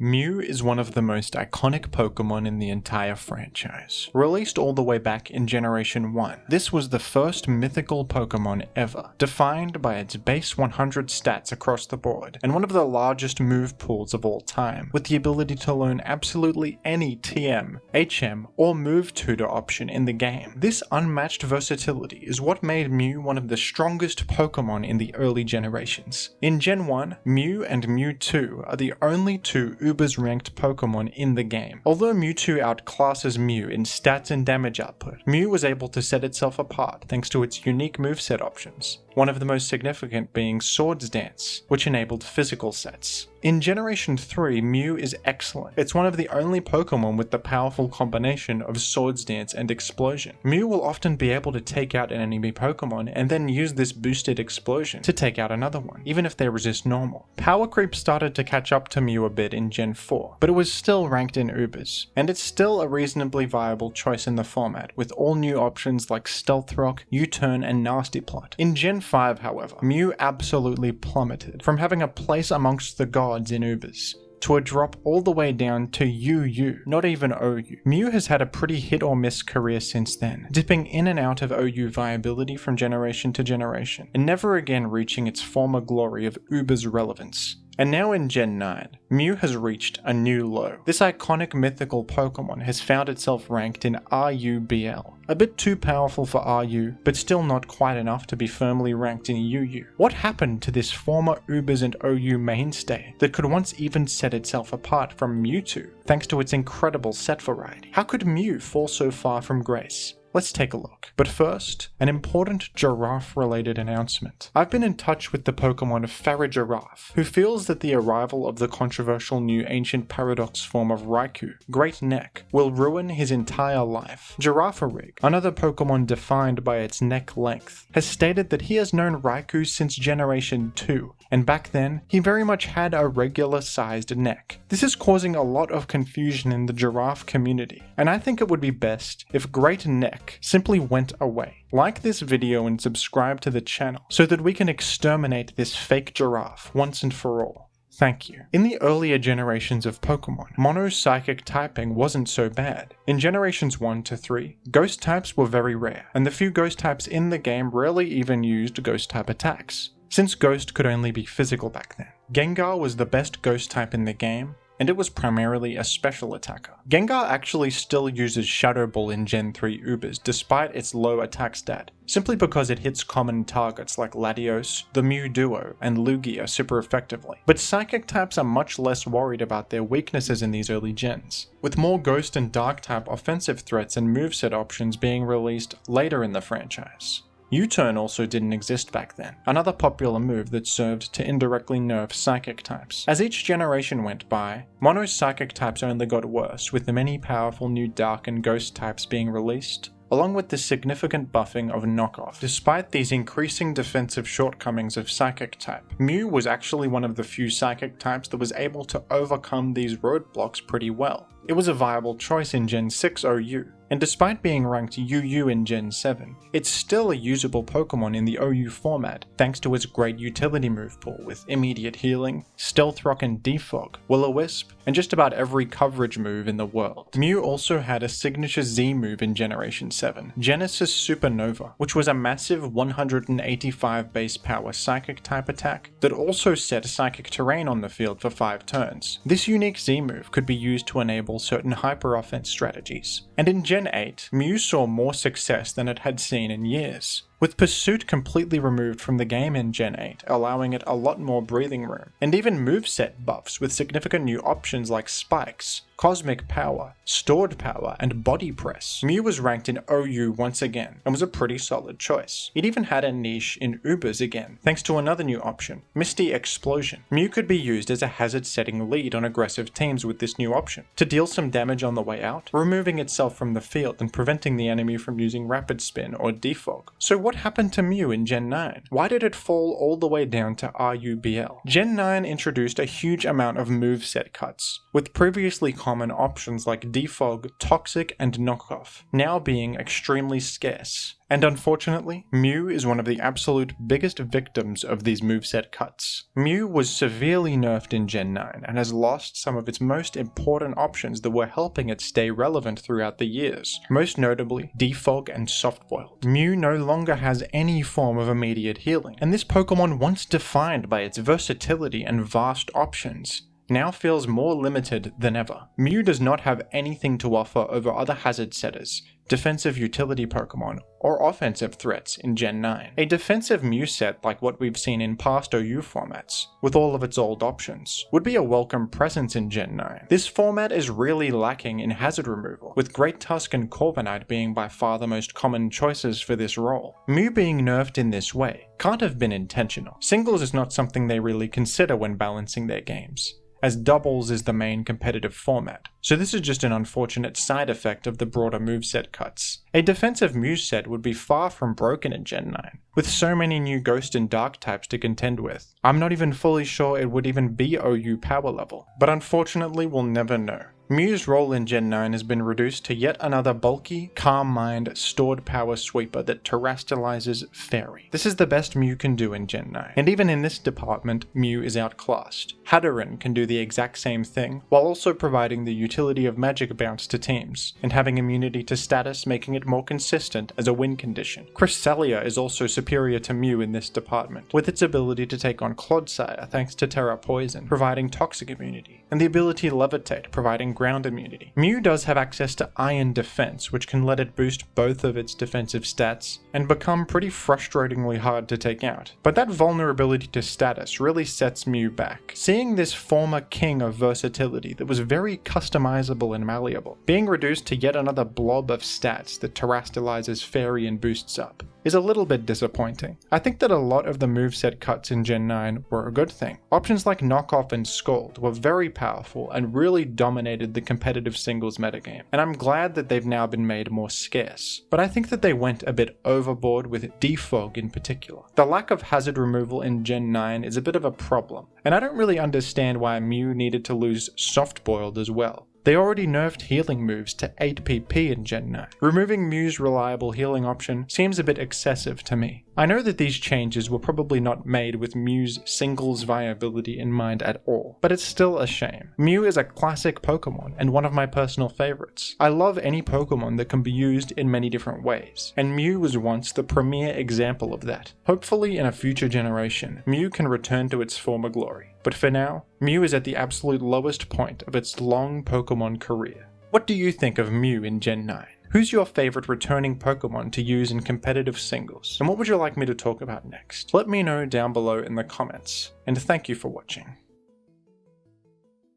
Mew is one of the most iconic Pokemon in the entire franchise. Released all the way back in Generation 1, this was the first mythical Pokemon ever, defined by its base 100 stats across the board, and one of the largest move pools of all time, with the ability to learn absolutely any TM, HM, or move tutor option in the game. This unmatched versatility is what made Mew one of the strongest Pokemon in the early generations. In Gen 1, Mew and Mewtwo are the only two Uber's ranked Pokemon in the game. Although Mewtwo outclasses Mew in stats and damage output, Mew was able to set itself apart thanks to its unique moveset options, one of the most significant being Swords Dance, which enabled physical sets. In Generation 3, Mew is excellent. It's one of the only Pokemon with the powerful combination of Swords Dance and Explosion. Mew will often be able to take out an enemy Pokemon and then use this boosted explosion to take out another one, even if they resist normal. Power creep started to catch up to Mew a bit in Gen 4, but it was still ranked in Ubers, and it's still a reasonably viable choice in the format, with all new options like Stealth Rock, U-Turn, and Nasty Plot. In Gen 5, however, Mew absolutely plummeted, from having a place amongst the gods in Ubers to a drop all the way down to UU, not even OU. Mew has had a pretty hit or miss career since then, dipping in and out of OU viability from generation to generation, and never again reaching its former glory of Uber's relevance. And now in Gen 9, Mew has reached a new low. This iconic mythical Pokemon has found itself ranked in RUBL. A bit too powerful for RU, but still not quite enough to be firmly ranked in UU. What happened to this former Ubers and OU mainstay that could once even set itself apart from Mewtwo, thanks to its incredible set variety? How could Mew fall so far from grace? Let's take a look. But first, an important giraffe-related announcement. I've been in touch with the Pokemon Farigiraffe, who feels that the arrival of the controversial new ancient paradox form of Raikou, Great Neck, will ruin his entire life. Girafarig, another Pokemon defined by its neck length, has stated that he has known Raikou since Generation 2, and back then, he very much had a regular-sized neck. This is causing a lot of confusion in the giraffe community, and I think it would be best if Great Neck simply went away. Like this video and subscribe to the channel so that we can exterminate this fake giraffe once and for all. Thank you. In the earlier generations of Pokemon, mono-psychic typing wasn't so bad. In generations 1 to 3, ghost types were very rare, and the few ghost types in the game rarely even used ghost type attacks, since ghost could only be physical back then. Gengar was the best ghost type in the game, and it was primarily a special attacker. Gengar actually still uses Shadow Ball in Gen 3 Ubers despite its low attack stat, simply because it hits common targets like Latios, the Mew Duo, and Lugia super effectively. But Psychic types are much less worried about their weaknesses in these early gens, with more Ghost and Dark type offensive threats and moveset options being released later in the franchise. U-Turn also didn't exist back then, another popular move that served to indirectly nerf Psychic types. As each generation went by, mono Psychic types only got worse, with the many powerful new Dark and Ghost types being released, along with the significant buffing of knockoff. Despite these increasing defensive shortcomings of Psychic type, Mew was actually one of the few Psychic types that was able to overcome these roadblocks pretty well. It was a viable choice in Gen 6 OU, and despite being ranked UU in Gen 7, it's still a usable Pokemon in the OU format thanks to its great utility move pool with immediate healing, Stealth Rock and Defog, Will-O-Wisp, and just about every coverage move in the world. Mew also had a signature Z move in Generation 7, Genesis Supernova, which was a massive 185 base power Psychic type attack that also set Psychic terrain on the field for 5 turns. This unique Z move could be used to enable certain hyper offense strategies, and in Gen 8, Mew saw more success than it had seen in years, with Pursuit completely removed from the game in Gen 8, allowing it a lot more breathing room, and even moveset buffs with significant new options like Spikes, Cosmic Power, Stored Power, and Body Press. Mew was ranked in OU once again, and was a pretty solid choice. It even had a niche in Ubers again, thanks to another new option, Misty Explosion. Mew could be used as a hazard-setting lead on aggressive teams with this new option, to deal some damage on the way out, removing itself from the field and preventing the enemy from using Rapid Spin or Defog. So what happened to Mew in Gen 9? Why did it fall all the way down to RUBL? Gen 9 introduced a huge amount of moveset cuts, with previously common options like Defog, Toxic, and Knockoff, now being extremely scarce. And unfortunately, Mew is one of the absolute biggest victims of these moveset cuts. Mew was severely nerfed in Gen 9 and has lost some of its most important options that were helping it stay relevant throughout the years, most notably Defog and Softboiled. Mew no longer has any form of immediate healing, and this Pokemon, once defined by its versatility and vast options, now feels more limited than ever. Mew does not have anything to offer over other hazard setters, defensive utility Pokemon, or offensive threats in Gen 9. A defensive Mew set like what we've seen in past OU formats, with all of its old options, would be a welcome presence in Gen 9. This format is really lacking in hazard removal, with Great Tusk and Corviknight being by far the most common choices for this role. Mew being nerfed in this way can't have been intentional. Singles is not something they really consider when balancing their games, as doubles is the main competitive format, so this is just an unfortunate side effect of the broader moveset cuts. A defensive Mew set would be far from broken in Gen 9, with so many new Ghost and Dark types to contend with. I'm not even fully sure it would even be OU power level, but unfortunately we'll never know. Mew's role in Gen 9 has been reduced to yet another bulky, calm mind, stored power sweeper that terrestrializes Fairy. This is the best Mew can do in Gen 9, and even in this department, Mew is outclassed. Hatterene can do the exact same thing, while also providing the utility of Magic Bounce to teams, and having immunity to status, making it more consistent as a win condition. Cresselia is also superior to Mew in this department, with its ability to take on Clodsire thanks to Terra Poison, providing toxic immunity, and the ability Levitate, providing ground immunity. Mew does have access to Iron Defense, which can let it boost both of its defensive stats and become pretty frustratingly hard to take out. But that vulnerability to status really sets Mew back. Seeing this former king of versatility that was very customizable and malleable being reduced to yet another blob of stats that terrestrializes Fairy and boosts up is a little bit disappointing. I think that a lot of the moveset cuts in Gen 9 were a good thing. Options like Knockoff and Scald were very powerful and really dominated the competitive singles metagame, and I'm glad that they've now been made more scarce. But I think that they went a bit overboard with Defog in particular. The lack of hazard removal in Gen 9 is a bit of a problem, and I don't really understand why Mew needed to lose Softboiled as well. They already nerfed healing moves to 8 PP in Gen 9. Removing Mew's reliable healing option seems a bit excessive to me. I know that these changes were probably not made with Mew's singles viability in mind at all, but it's still a shame. Mew is a classic Pokemon and one of my personal favorites. I love any Pokemon that can be used in many different ways, and Mew was once the premier example of that. Hopefully in a future generation, Mew can return to its former glory. But for now, Mew is at the absolute lowest point of its long Pokemon career. What do you think of Mew in Gen 9? Who's your favorite returning Pokemon to use in competitive singles? And what would you like me to talk about next? Let me know down below in the comments, and thank you for watching.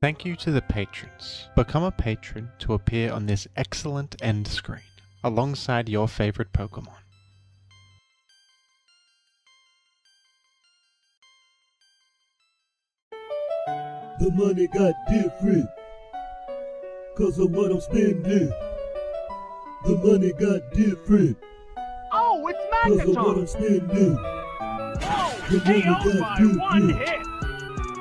Thank you to the patrons. Become a patron to appear on this excellent end screen, alongside your favorite Pokemon. The money got different, cause of what I'm spending. The money got different, oh, it's cause of what I'm Megaphone! spending. Oh, The money KO got by different, one hit!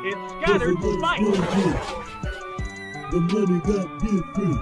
It's cause scattered of what I'm spike! spending. The money got different.